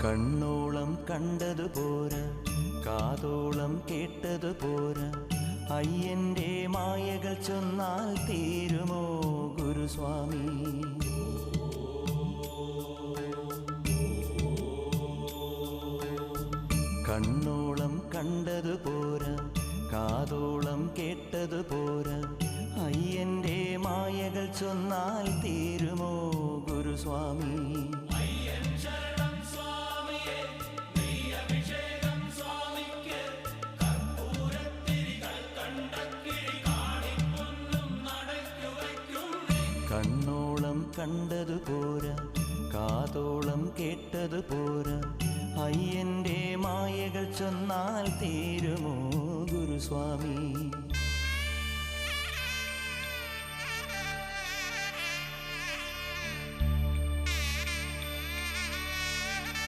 കണ്ണോളം കണ്ടതു പോരാ, കാതോളം കേട്ടതു പോരാ, അയ്യന്റെ മായകൾ ചൊന്നാൽ തീരുമോ ഗുരുസ്വാമി? കണ്ണോളം കണ്ടതു പോരാ, കാതോളം കേട്ടതു പോരാ, അയ്യന്റെ മായകൾ ചൊന്നാൽ തീരുമോ ഗുരുസ്വാമി? കണ്ണോളം കണ്ടതു പോരാ, കാതോളം കേട്ടതു പോരാ, അയ്യന്റെ മായകൾ ചൊന്നാൽ തീരുമോ ഗുരുസ്വാമി?